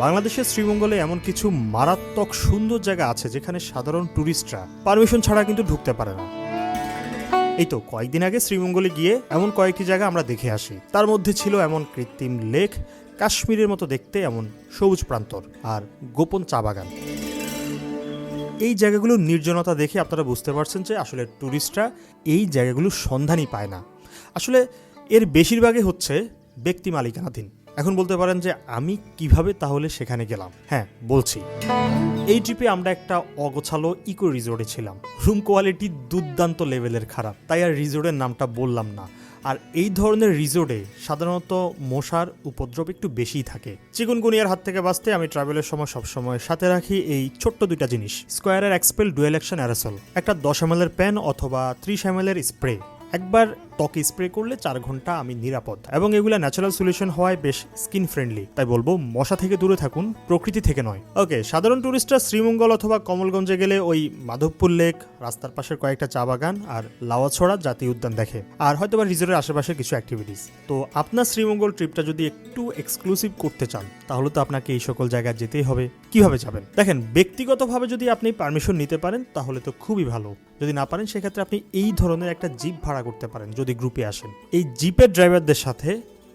বাংলাদেশের শ্রীমঙ্গলে এমন কিছু মারাত্মক সুন্দর জায়গা আছে যেখানে সাধারণ ট্যুরিস্টরা পারমিশন ছাড়া কিন্তু ঢুকতে পারে না। এই তো কয়েকদিন আগে শ্রীমঙ্গলে গিয়ে এমন কয়েকটি জায়গা আমরা দেখে আসি। তার মধ্যে ছিল এমন কৃত্রিম লেক, কাশ্মীরের মতো দেখতে এমন সবুজ প্রান্তর আর গোপন চা বাগান। এই জায়গাগুলোর নির্জনতা দেখে আপনারা বুঝতে পারছেন যে আসলে ট্যুরিস্টরা এই জায়গাগুলোর সন্ধানই পায় না। আসলে এর বেশিরভাগই হচ্ছে ব্যক্তি মালিকানাধীন। এখন বলতে পারেন যে আমি কিভাবে তাহলে সেখানে গেলাম। হ্যাঁ, বলছি। এই ট্রিপে আমরা একটা অগোছালো ইকো রিসোর্টে ছিলাম। রুম কোয়ালিটি দুর্দান্ত লেভেলের খারাপ, তাই আর রিসোর্টের নামটা বললাম না। আর এই ধরনের রিসোর্টে সাধারণত মশার উপদ্রব একটু বেশিই থাকে। চিকুনগুনিয়ার হাত থেকে বাঁচতে আমি ট্রাভেলের সময় সবসময় সাথে রাখি এই ছোট্ট দুইটা জিনিস: স্কোয়ারের এক্সপেল ডুয়েল অ্যাকশন অ্যারোসল, একটা 10 ml পেন অথবা 30 ml স্প্রে। একবার ত্বকে স্প্রে করলে 4 ঘন্টা আমি নিরাপদ, এবং এগুলো ন্যাচারাল সলিউশন হওয়ায় বেশ স্কিন ফ্রেন্ডলি। তাই বলবো মশা থেকে দূরে থাকুন, প্রকৃতি থেকে নয়। ওকে, সাধারণ টুরিস্টরা শ্রীমঙ্গল অথবা কমলগঞ্জে গেলে ওই মাধবপুর লেক, রাস্তার পাশের কয়েকটা চা বাগান আর লাওয়াছড়া জাতীয় উদ্যান দেখে, আর হয়তোবা রিসোর্টের আশেপাশে কিছু অ্যাক্টিভিটিস। তো আপনার শ্রীমঙ্গল ট্রিপটা যদি একটু এক্সক্লুসিভ করতে চান তাহলে তো আপনাকে এই সকল জায়গায় যেতেই হবে। কিভাবে যাবেন? দেখেন, ব্যক্তিগতভাবে যদি আপনি পারমিশন নিতে পারেন তাহলে তো খুবই ভালো। যদি না পারেন সেক্ষেত্রে আপনি এই ধরনের একটা জিপ ভাড়া করতে পারেন যদি গ্রুপে আসেন। এই জিপের ড্রাইভারদের সাথে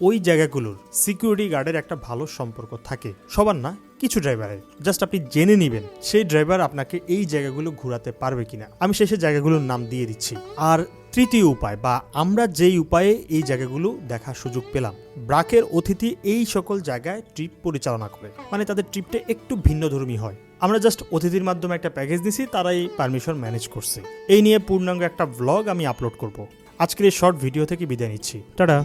ওই জায়গাগুলোর সিকিউরিটি গার্ডের একটা ভালো সম্পর্ক থাকে, সবার না, কিছু ড্রাইভারের। জাস্ট আপনি জেনে নেবেন সেই ড্রাইভার আপনাকে এই জায়গাগুলো ঘোরাতে পারবে কিনা। আমি শেষে জায়গাগুলোর নাম দিয়ে দিচ্ছি। আর তৃতীয় উপায়, বা আমরা যেই উপায়ে এই জায়গাগুলো দেখার সুযোগ পেলাম, ব্রাকের অতিথি এই সকল জায়গায় ট্রিপ পরিচালনা করে, মানে তাদের ট্রিপটা একটু ভিন্নধর্মী হয়। আমরা জাস্ট অতিথির মাধ্যমে একটা প্যাকেজ দিছি, তারাই পারমিশন ম্যানেজ করছে। এই নিয়ে পূর্ণাঙ্গ একটা ভ্লগ আমি আপলোড করব। আজকের এই শর্ট ভিডিও থেকে বিদায় নিচ্ছি। টাটা।